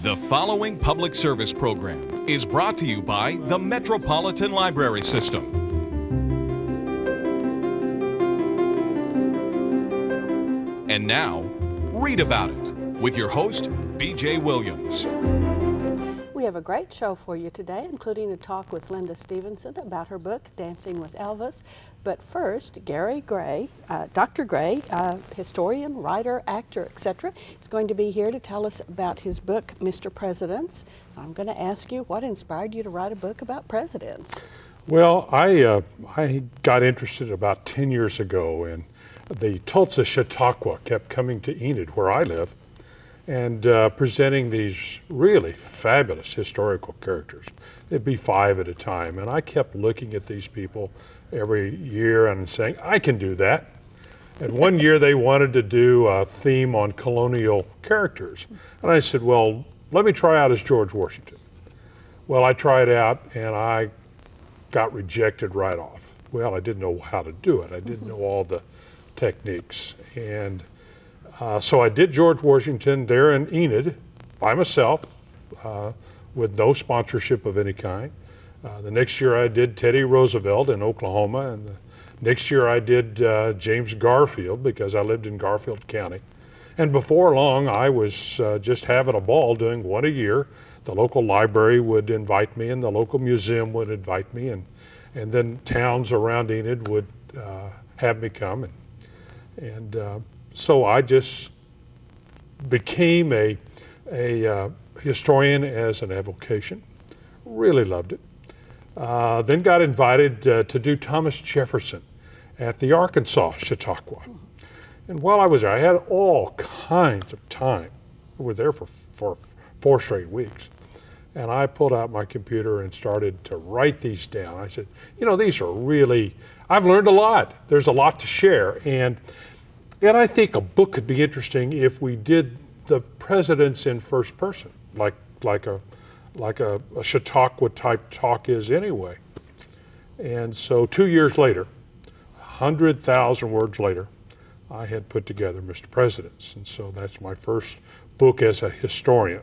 The following public service program is brought to you by the Metropolitan Library System. And now, read about it with your host, B.J. Williams. We have a great show for you today, including a talk with Lynda Stephenson about her book, Dancing with Elvis. But first, Gary Gray, Dr. Gray, historian, writer, actor, etc., is going to be here to tell us about his book, Mr. Presidents. I'm going to ask you, what inspired you to write a book about presidents? Well, I got interested about 10 years ago, and the Tulsa Chautauqua kept coming to Enid, where I live, and presenting these really fabulous historical characters. It'd be 5 at a time, and I kept looking at these people every year and saying, I can do that. And one year they wanted to do a theme on colonial characters. And I said, well, let me try out as George Washington. Well, I tried out and I got rejected right off. Well, I didn't know how to do it. I didn't know all the techniques. And so I did George Washington there in Enid by myself with no sponsorship of any kind. The next year I did Teddy Roosevelt in Oklahoma, and the next year I did James Garfield because I lived in Garfield County. And before long I was just having a ball doing one a year. The local library would invite me and the local museum would invite me, and then towns around Enid would have me come. And so I just became a historian as an avocation. Really loved it. Then got invited to do Thomas Jefferson at the Arkansas Chautauqua. And while I was there, I had all kinds of time. We were there for 4 straight weeks. And I pulled out my computer and started to write these down. I said, you know, these are really, I've learned a lot. There's a lot to share. And I think a book could be interesting if we did the presidents in first person, like a Chautauqua type talk is anyway. And so 2 years later, 100,000 words later, I had put together Mr. Presidents. And so that's my first book as a historian.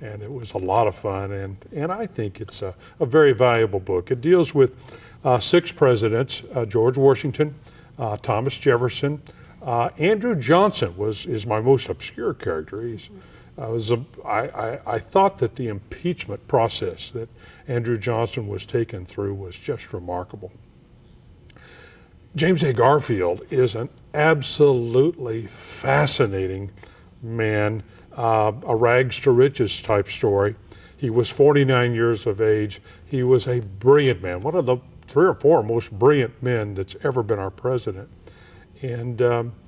And it was a lot of fun, and I think it's a very valuable book. It deals with 6 presidents: George Washington, Thomas Jefferson, Andrew Johnson is my most obscure character. I thought that the impeachment process that Andrew Johnson was taken through was just remarkable. James A. Garfield is an absolutely fascinating man, a rags to riches type story. He was 49 years of age. He was a brilliant man, one of the 3 or 4 most brilliant men that's ever been our president. And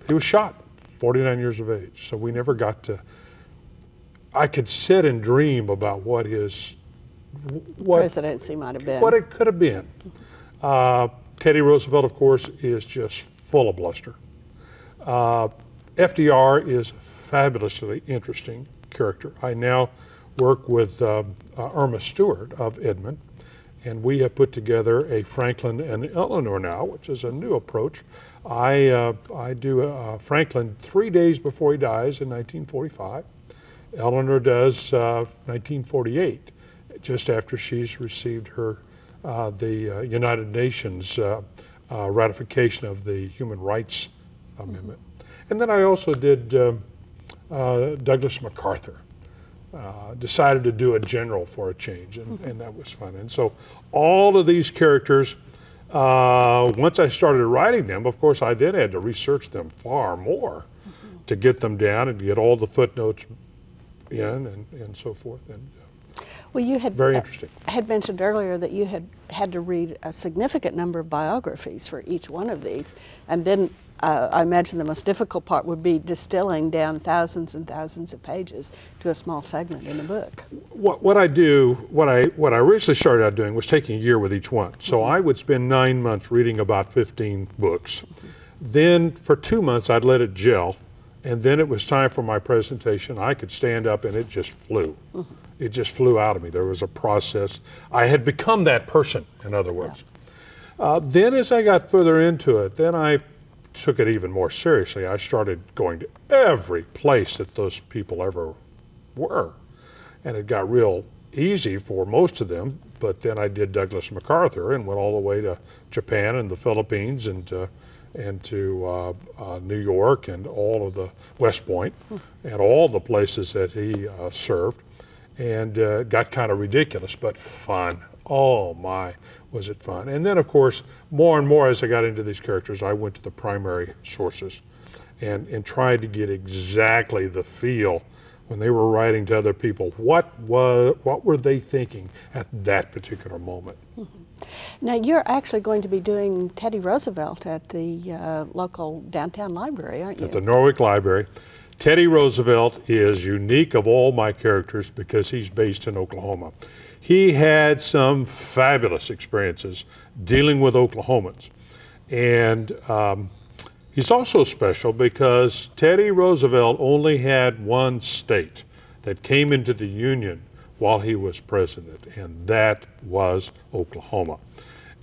he was shot, 49 years of age. So we never got to, I could sit and dream about what presidency might have been. What it could have been. Teddy Roosevelt, of course, is just full of bluster. FDR is a fabulously interesting character. I now work with Irma Stewart of Edmond, and we have put together a Franklin and Eleanor now, which is a new approach. I do Franklin 3 days before he dies in 1945. Eleanor does 1948, just after she's received her the United Nations ratification of the Human Rights Amendment. And then I also did Douglas MacArthur. Decided to do a general for a change, and that was fun. And so all of these characters, once I started writing them, of course I then had to research them far more to get them down and get all the footnotes in and so forth. And well, you had very interesting. Had mentioned earlier that you had to read a significant number of biographies for each one of these, and then I imagine the most difficult part would be distilling down thousands and thousands of pages to a small segment in a book. What I originally started out doing was taking a year with each one. So I would spend 9 months reading about 15 books. Then for 2 months I'd let it gel, and then it was time for my presentation. I could stand up and it just flew. It just flew out of me. There was a process. I had become that person, in other words. Yeah. Then as I got further into it, then I took it even more seriously. I started going to every place that those people ever were. and it got real easy for most of them. But then I did Douglas MacArthur and went all the way to Japan and the Philippines and to New York and all of the West Point and all the places that he served, and got kind of ridiculous, but fun. Oh my, was it fun. And then of course, more and more as I got into these characters, I went to the primary sources and tried to get exactly the feel when they were writing to other people. What were they thinking at that particular moment? Now, you're actually going to be doing Teddy Roosevelt at the local downtown library, aren't you? At the Norwich Library. Teddy Roosevelt is unique of all my characters because he's based in Oklahoma. He had some fabulous experiences dealing with Oklahomans. And he's also special because Teddy Roosevelt only had one state that came into the Union while he was president, and that was Oklahoma.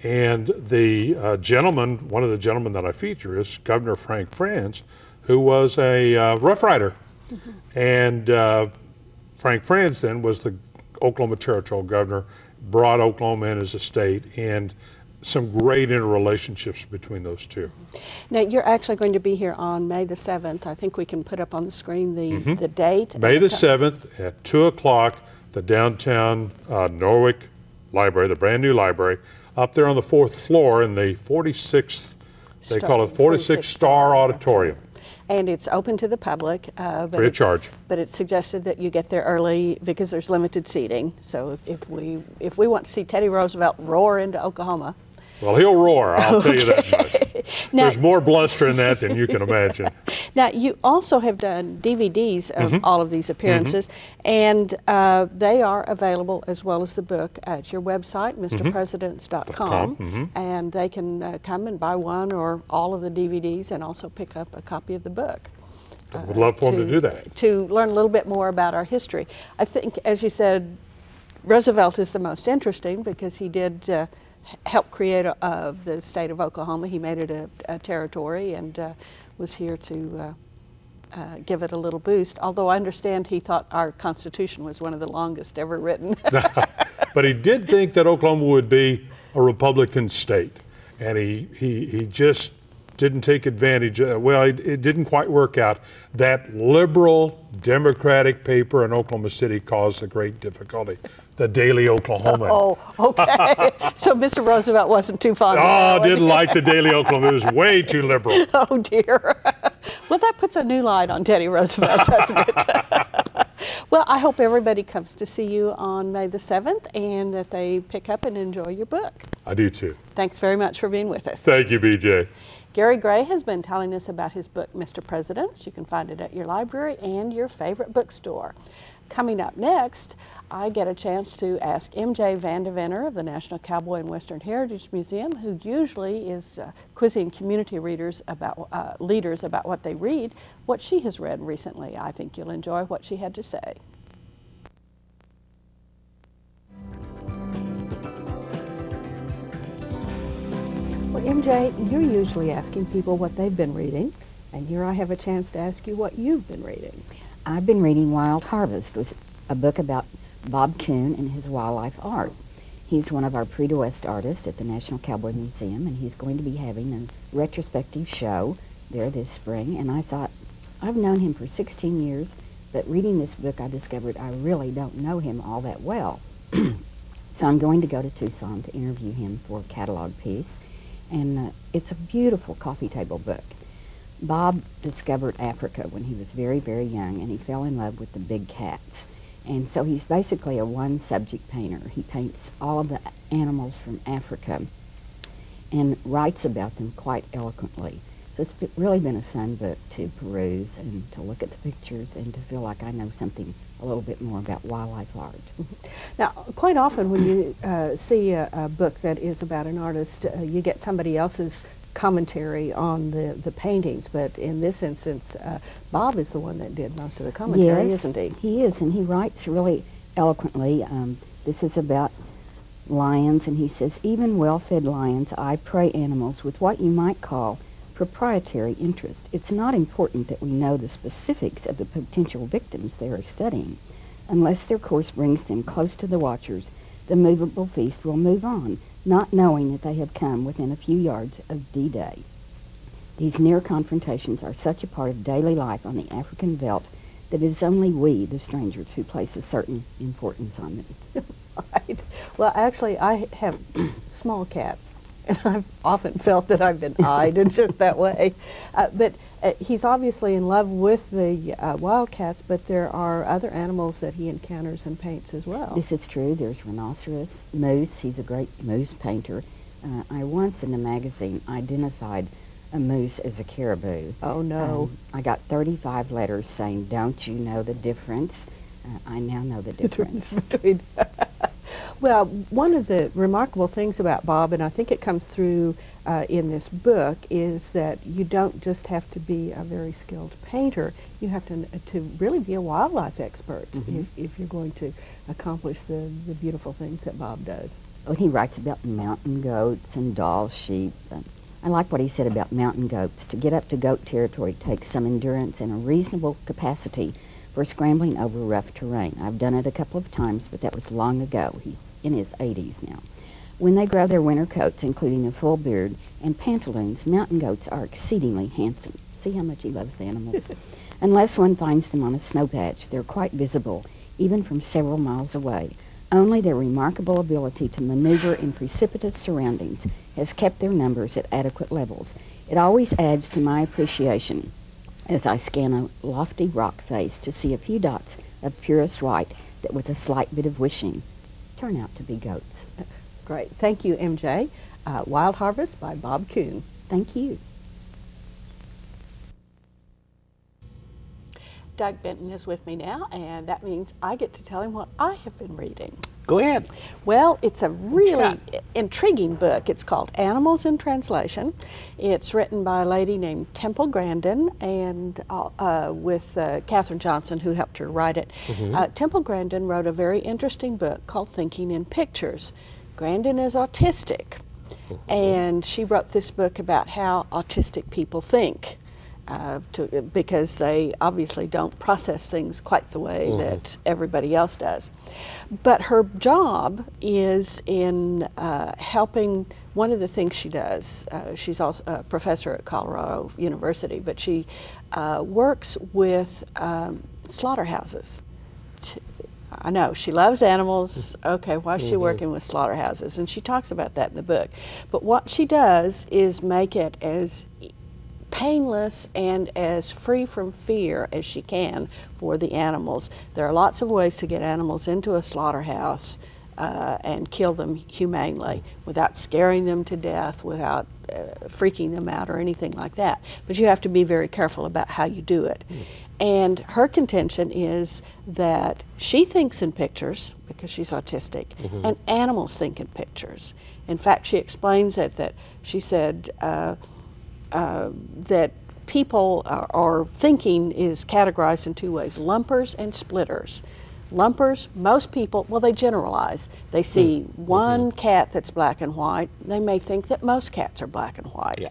And the gentleman, one of the gentlemen that I feature is Governor Frank Franz, who was a Rough Rider. And Frank Franz then was the Oklahoma Territorial Governor, brought Oklahoma in as a state, and some great interrelationships between those two. Now, you're actually going to be here on May the 7th. I think we can put up on the screen the date. May the 7th at 2 o'clock, the downtown Norwich Library, the brand new library, up there on the 4th floor in the 46th, they call it 46th Star Auditorium. And it's open to the public. But Free of charge. But it's suggested that you get there early because there's limited seating. So if we want to see Teddy Roosevelt roar into Oklahoma. Well, he'll roar, I'll tell you that much. Now, there's more bluster in that than you can imagine. Now, you also have done DVDs of all of these appearances, and they are available as well as the book at your website, mrpresidents.com, and they can come and buy one or all of the DVDs and also pick up a copy of the book. I would love for them to do that. To learn a little bit more about our history. I think, as you said, Roosevelt is the most interesting because he did help create the state of Oklahoma. He made it a territory and was here to give it a little boost, although I understand he thought our Constitution was one of the longest ever written. But he did think that Oklahoma would be a Republican state, and he just didn't take advantage. It didn't quite work out. That liberal Democratic paper in Oklahoma City caused a great difficulty, the Daily Oklahoma. Oh, okay. So Mr. Roosevelt wasn't too fond of that. Didn't like the Daily Oklahoma. It was way too liberal. Oh, dear. Well, that puts a new light on Teddy Roosevelt, doesn't it? Well, I hope everybody comes to see you on May the 7th and that they pick up and enjoy your book. I do too. Thanks very much for being with us. Thank you, BJ. Gary Gray has been telling us about his book, Mr. Presidents. You can find it at your library and your favorite bookstore. Coming up next, I get a chance to ask M.J. Vandeventer of the National Cowboy and Western Heritage Museum, who usually is quizzing community readers about leaders about what they read, what she has read recently. I think you'll enjoy what she had to say. Well, MJ, you're usually asking people what they've been reading, and here I have a chance to ask you what you've been reading. I've been reading Wild Harvest, which is a book about Bob Kuhn and his wildlife art. He's one of our Prix de West artists at the National Cowboy Museum, and he's going to be having a retrospective show there this spring. And I thought, I've known him for 16 years, but reading this book I discovered I really don't know him all that well. So I'm going to go to Tucson to interview him for a catalog piece. And it's a beautiful coffee table book. Bob discovered Africa when he was very, very young, and he fell in love with the big cats. And so he's basically a one-subject painter. He paints all of the animals from Africa and writes about them quite eloquently. So it's really been a fun book to peruse and to look at the pictures and to feel like I know something a little bit more about wildlife art. Now, quite often when you see a book that is about an artist, you get somebody else's commentary on the paintings, but in this instance, Bob is the one that did most of the commentary, Yes, isn't he? He is, and he writes really eloquently. This is about lions, and he says, even well-fed lions eye prey animals with what you might call proprietary interest. It's not important that we know the specifics of the potential victims they are studying. Unless their course brings them close to the watchers, the movable feast will move on, not knowing that they have come within a few yards of D-Day. These near confrontations are such a part of daily life on the African veldt that it is only we, the strangers, who place a certain importance on them. Right. Well, actually, I have small cats, and I've often felt that I've been eyed in just that way. But he's obviously in love with the wildcats, but there are other animals that he encounters and paints as well. This is true. There's rhinoceros, moose. He's a great moose painter. I once in the magazine identified a moose as a caribou. Oh, no. I got 35 letters saying, "Don't you know the difference?" I now know the difference. Between well, one of the remarkable things about Bob, and I think it comes through in this book, is that you don't just have to be a very skilled painter. You have to really be a wildlife expert if you're going to accomplish the beautiful things that Bob does. Oh, he writes about mountain goats and doll sheep. I like what he said about mountain goats. To get up to goat territory takes some endurance and a reasonable capacity for scrambling over rough terrain. I've done it a couple of times, but that was long ago. He's in his 80s now. When they grow their winter coats, including a full beard and pantaloons, mountain goats are exceedingly handsome. See how much he loves the animals. Unless one finds them on a snow patch, they're quite visible, even from several miles away. Only their remarkable ability to maneuver in precipitous surroundings has kept their numbers at adequate levels. It always adds to my appreciation as I scan a lofty rock face to see a few dots of purest white that, with a slight bit of wishing, turn out to be goats. Great. Thank you, MJ. Wild Harvest by Bob Kuhn. Thank you. Doug Benton is with me now, and that means I get to tell him what I have been reading. Go ahead. Well, it's a really got? intriguing book. It's called Animals in Translation. It's written by a lady named Temple Grandin and with Katherine Johnson, who helped her write it. Temple Grandin wrote a very interesting book called Thinking in Pictures. Grandin is autistic, and she wrote this book about how autistic people think. Because they obviously don't process things quite the way that everybody else does. But her job is in helping. One of the things she does, she's also a professor at Colorado University, but she works with slaughterhouses. I know, she loves animals. Okay, why is she working with slaughterhouses? And she talks about that in the book. But what she does is make it as painless and as free from fear as she can for the animals. There are lots of ways to get animals into a slaughterhouse and kill them humanely without scaring them to death, without freaking them out or anything like that. But you have to be very careful about how you do it. And her contention is that she thinks in pictures because she's autistic, and animals think in pictures. In fact, she explains it that she said that people are thinking is categorized in two ways: lumpers and splitters. Lumpers, most people, well, they generalize. They see one cat that's black and white, they may think that most cats are black and white. Yeah.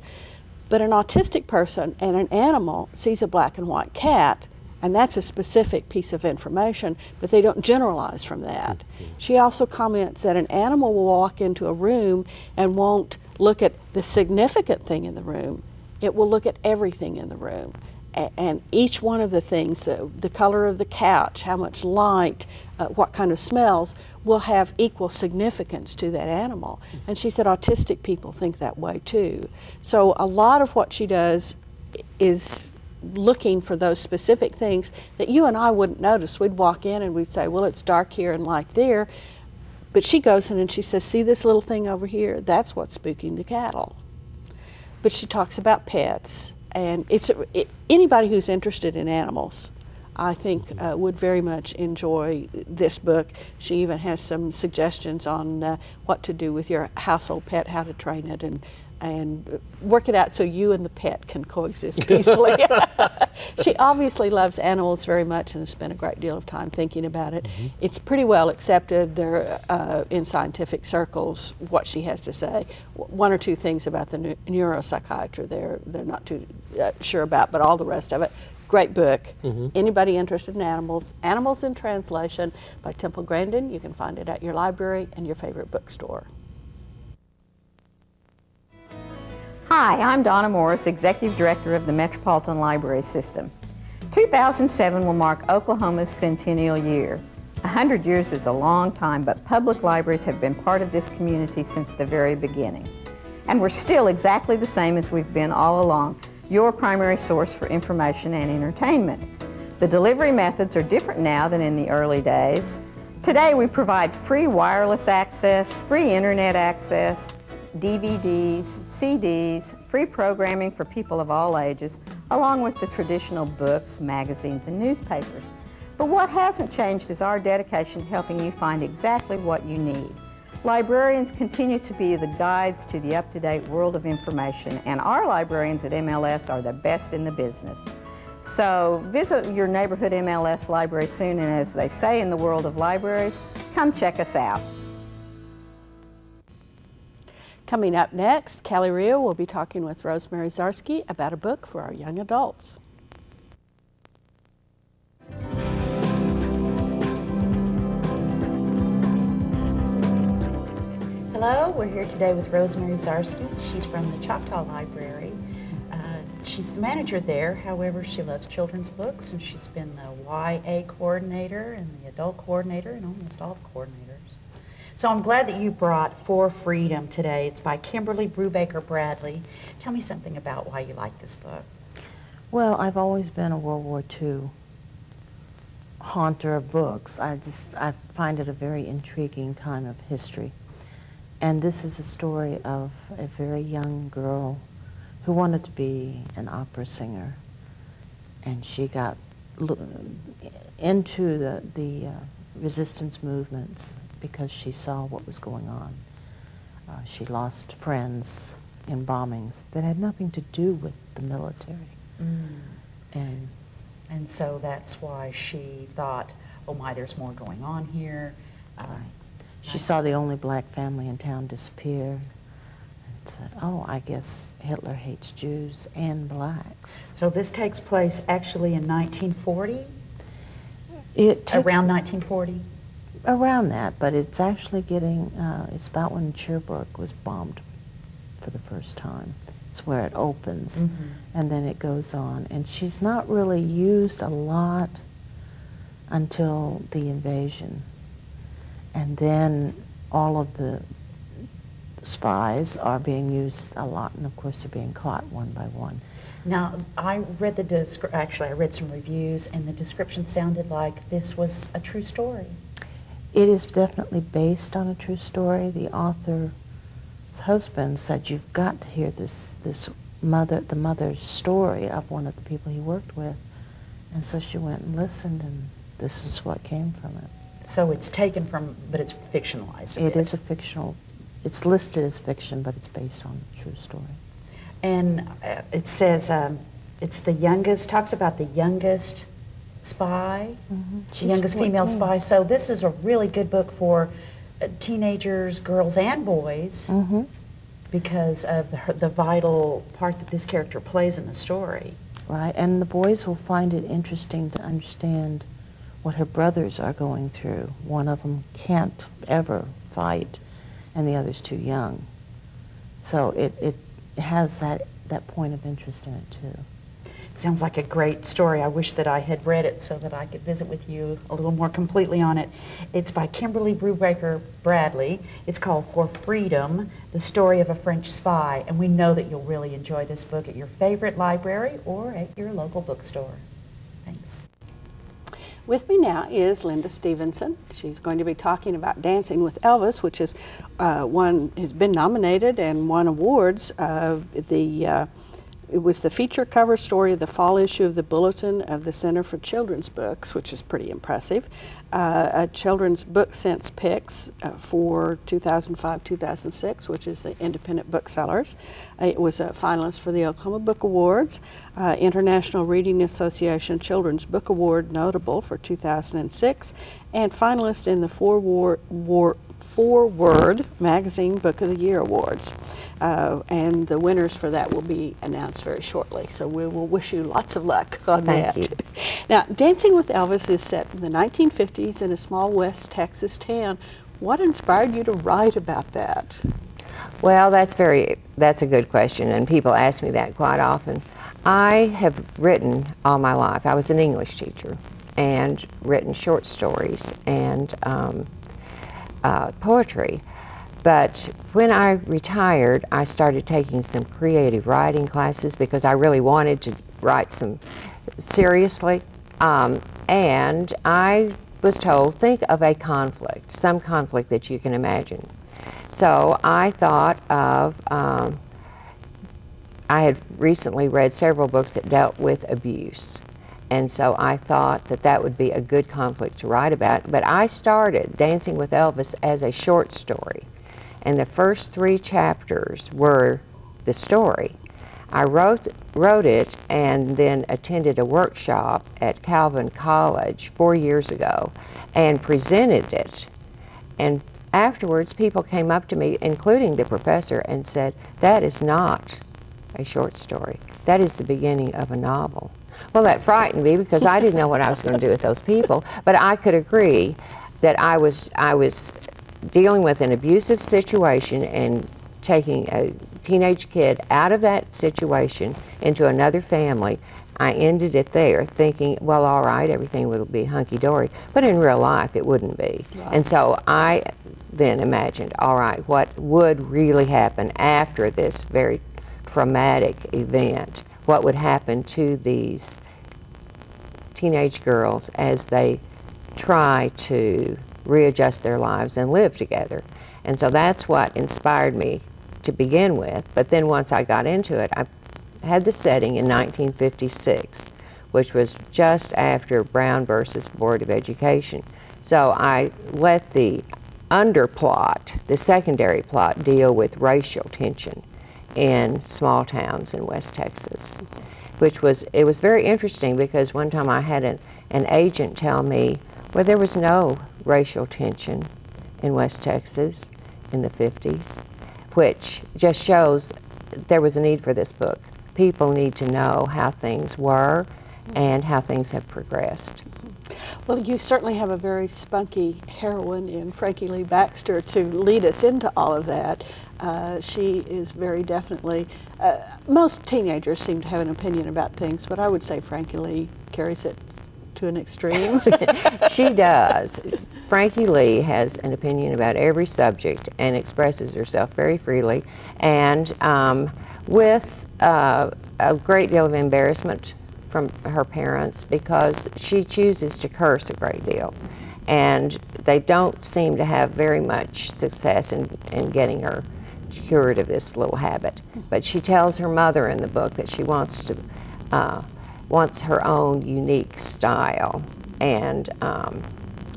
But an autistic person and an animal sees a black and white cat, and that's a specific piece of information, but they don't generalize from that. She also comments that an animal will walk into a room and won't look at the significant thing in the room. It will look at everything in the room. And each one of the things, the color of the couch, how much light, what kind of smells, will have equal significance to that animal. And she said autistic people think that way too. So a lot of what she does is looking for those specific things that you and I wouldn't notice. We'd walk in and we'd say, well, it's dark here and light there. But she goes in and she says, see this little thing over here? That's what's spooking the cattle. But she talks about pets, and anybody who's interested in animals, I think, would very much enjoy this book. She even has some suggestions on what to do with your household pet, how to train it, and work it out so you and the pet can coexist peacefully. She obviously loves animals very much and has spent a great deal of time thinking about it. It's pretty well accepted there in scientific circles what she has to say. One or two things about the neuropsychiatry they're not too sure about, but all the rest of it Great book. Anybody interested in animals? Animals in Translation by Temple Grandin. You can find it at your library and your favorite bookstore. Hi, I'm Donna Morris, Executive Director of the Metropolitan Library System. 2007 will mark Oklahoma's centennial year. 100 years is a long time, but public libraries have been part of this community since the very beginning. And we're still exactly the same as we've been all along, your primary source for information and entertainment. The delivery methods are different now than in the early days. Today we provide free wireless access, free internet access, DVDs, CDs, free programming for people of all ages, along with the traditional books, magazines, and newspapers. But what hasn't changed is our dedication to helping you find exactly what you need. Librarians continue to be the guides to the up-to-date world of information, and our librarians at MLS are the best in the business. So visit your neighborhood MLS library soon, and as they say in the world of libraries, come check us out. Coming up next, Callie Rio will be talking with Rosemary Zarsky about a book for our young adults. Hello, we're here today with Rosemary Zarsky. She's from the Choctaw Library. She's the manager there. However, she loves children's books, and she's been the YA coordinator and the adult coordinator and almost all the coordinators. So I'm glad that you brought For Freedom today. It's by Kimberly Brubaker Bradley. Tell me something about why you like this book. Well, I've always been a World War II haunter of books. I find it a very intriguing time of history. And this is a story of a very young girl who wanted to be an opera singer. And she got into the resistance movements because she saw what was going on. She lost friends in bombings that had nothing to do with the military. And so that's why she thought, oh my, there's more going on here. She saw the only black family in town disappear and said, oh, I guess Hitler hates Jews and blacks. So this takes place actually in 1940? Around 1940? Around that, but it's actually getting, it's about when Cherbourg was bombed for the first time. It's where it opens, and then it goes on. And she's not really used a lot until the invasion. And then all of the spies are being used a lot, and of course they're being caught one by one. Now, I read I read some reviews, and the description sounded like this was a true story. It is definitely based on a true story. The author's husband said, you've got to hear the mother's story of one of the people he worked with. And so she went and listened, and this is what came from it. So it's taken from, but it's fictionalized. It is a fictional, it's listed as fiction, but it's based on a true story. And it says it's the youngest, talks about the youngest spy, the youngest female spy. So this is a really good book for teenagers, girls and boys, because of the vital part that this character plays in the story. Right, and the boys will find it interesting to understand what her brothers are going through. One of them can't ever fight, and the other's too young. So it has that point of interest in it too. Sounds like a great story. I wish that I had read it so that I could visit with you a little more completely on it. It's by Kimberly Brubaker Bradley. It's called For Freedom, the story of a French spy. And we know that you'll really enjoy this book at your favorite library or at your local bookstore. Thanks. With me now is Lynda Stephenson. She's going to be talking about Dancing with Elvis, which is has been nominated and won awards. It was the feature cover story of the fall issue of the Bulletin of the Center for Children's Books, which is pretty impressive. A children's book sense picks for 2005-2006, which is the independent booksellers. It was a finalist for the Oklahoma Book Awards, International Reading Association Children's Book Award notable for 2006, and finalist in the 4 Word Magazine Book of the Year Awards. And the winners for that will be announced very shortly. So we will wish you lots of luck on that. Thank you. Now, Dancing with Elvis is set in the 1950s in a small West Texas town. What inspired you to write about that? Well, that's a good question, and people ask me that quite often. I have written all my life. I was an English teacher and written short stories and poetry. But when I retired, I started taking some creative writing classes because I really wanted to write some seriously. And I was told, think of a conflict, some conflict that you can imagine. So I thought of, I had recently read several books that dealt with abuse. And so I thought that that would be a good conflict to write about. But I started Dancing with Elvis as a short story. And the first 3 chapters were the story. I wrote it and then attended a workshop at Calvin College 4 years ago and presented it. And afterwards, people came up to me, including the professor, and said, that is not a short story. That is the beginning of a novel. Well, that frightened me because I didn't know what I was going to do with those people, but I could agree that I was dealing with an abusive situation and taking a teenage kid out of that situation into another family. I ended it there thinking, well, all right, everything will be hunky-dory, but in real life it wouldn't be. Right. And so I then imagined, all right, what would really happen after this very traumatic event? What would happen to these teenage girls as they try to readjust their lives and live together? And so that's what inspired me to begin with. But then once I got into it, I had the setting in 1956, which was just after Brown versus Board of Education. So I let the underplot, the secondary plot, deal with racial tension in small towns in West Texas, which was very interesting because one time I had an agent tell me, well, there was no racial tension in West Texas in the 50s, which just shows there was a need for this book. People need to know how things were and how things have progressed. Well, you certainly have a very spunky heroine in Frankie Lee Baxter to lead us into all of that. She is very definitely, most teenagers seem to have an opinion about things, but I would say Frankie Lee carries it to an extreme. She does. Frankie Lee has an opinion about every subject and expresses herself very freely and with a great deal of embarrassment from her parents because she chooses to curse a great deal. And they don't seem to have very much success in getting her cured of this little habit. But she tells her mother in the book that she wants her own unique style. And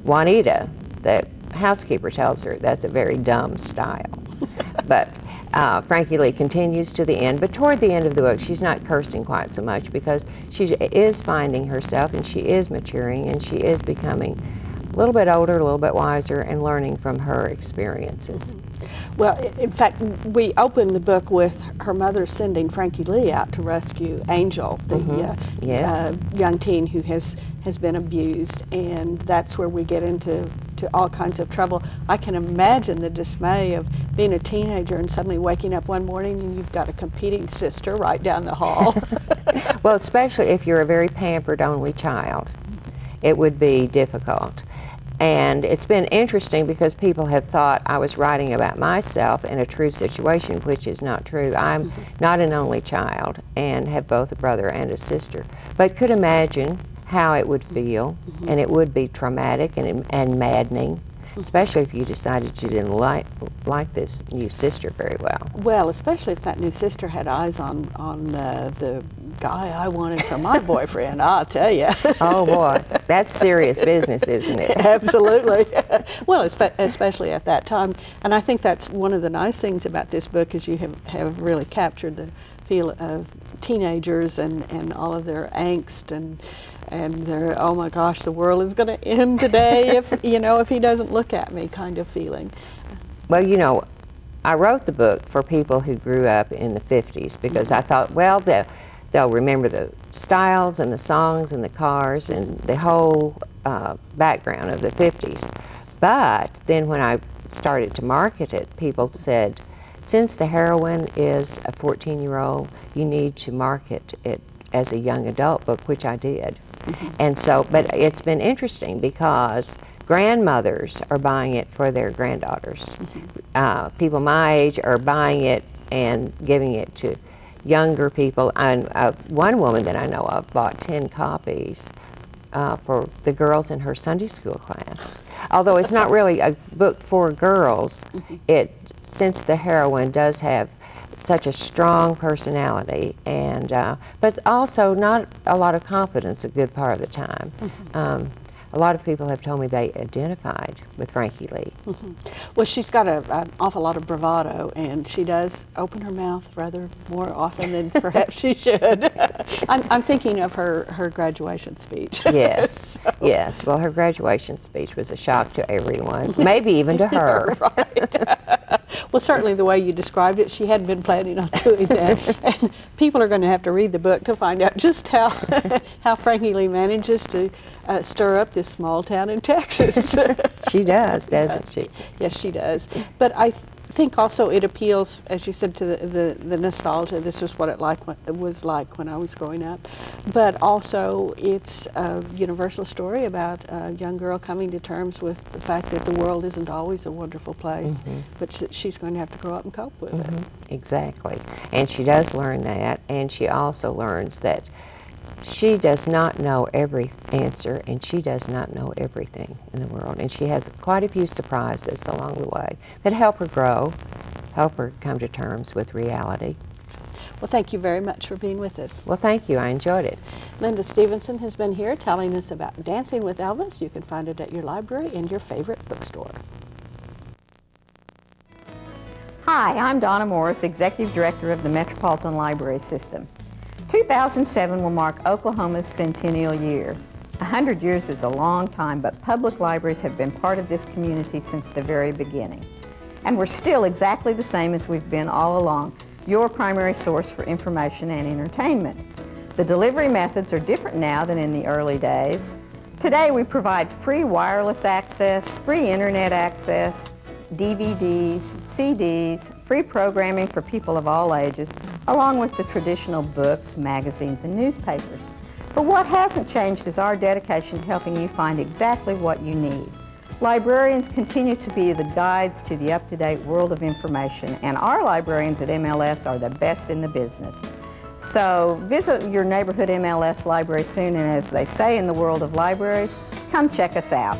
Juanita, the housekeeper, tells her that's a very dumb style. But Frankie Lee continues to the end, but toward the end of the book, she's not cursing quite so much because she is finding herself and she is maturing and she is becoming a little bit older, a little bit wiser, and learning from her experiences. Well, in fact, we open the book with her mother sending Frankie Lee out to rescue Angel, the young teen who has been abused, and that's where we get into all kinds of trouble. I can imagine the dismay of being a teenager and suddenly waking up one morning and you've got a competing sister right down the hall. Well, especially if you're a very pampered only child, it would be difficult. And it's been interesting because people have thought I was writing about myself in a true situation, which is not true. I'm not an only child and have both a brother and a sister, but could imagine how it would feel, and it would be traumatic and maddening, especially if you decided you didn't like this new sister very well. Well, especially if that new sister had eyes on the guy I wanted for my boyfriend, I'll tell you. Oh boy, that's serious business, isn't it? Absolutely. Well, especially at that time. And I think that's one of the nice things about this book is you have really captured the feel of teenagers and all of their angst and their, oh my gosh, the world is going to end today if, if he doesn't look at me kind of feeling. Well, I wrote the book for people who grew up in the 50s because I thought, well, they'll remember the styles and the songs and the cars and the whole background of the 50s. But then when I started to market it, people said, since the heroine is a 14-year-old, you need to market it as a young adult book, which I did. And so, but it's been interesting because grandmothers are buying it for their granddaughters. People my age are buying it and giving it to younger people. And one woman that I know of bought 10 copies for the girls in her Sunday school class. Although it's not really a book for girls, since the heroine does have such a strong personality, and but also not a lot of confidence a good part of the time. A lot of people have told me they identified with Frankie Lee. Well, she's got an awful lot of bravado, and she does open her mouth rather more often than perhaps she should. I'm thinking of her graduation speech. Yes, yes. Well, her graduation speech was a shock to everyone, maybe even to her. Right. Well, certainly the way you described it, she hadn't been planning on doing that. And people are going to have to read the book to find out just how Frankie Lee manages to stir up this small town in Texas. She does, doesn't she? Yes, she does. But I think also it appeals, as you said, to the nostalgia. This is what it was like when I was growing up. But also it's a universal story about a young girl coming to terms with the fact that the world isn't always a wonderful place, but she's going to have to grow up and cope with it. Exactly. And she does learn that, and she also learns that she does not know every answer, and she does not know everything in the world. And she has quite a few surprises along the way that help her grow, help her come to terms with reality. Well, thank you very much for being with us. Well, thank you. I enjoyed it. Lynda Stephenson has been here telling us about Dancing with Elvis. You can find it at your library and your favorite bookstore. Hi, I'm Donna Morris, Executive Director of the Metropolitan Library System. 2007 will mark Oklahoma's centennial year. 100 years is a long time, but public libraries have been part of this community since the very beginning. And we're still exactly the same as we've been all along, your primary source for information and entertainment. The delivery methods are different now than in the early days. Today we provide free wireless access, free internet access, DVDs, CDs, free programming for people of all ages, along with the traditional books, magazines, and newspapers. But what hasn't changed is our dedication to helping you find exactly what you need. Librarians continue to be the guides to the up-to-date world of information, and our librarians at MLS are the best in the business. So visit your neighborhood MLS library soon, and as they say in the world of libraries, come check us out.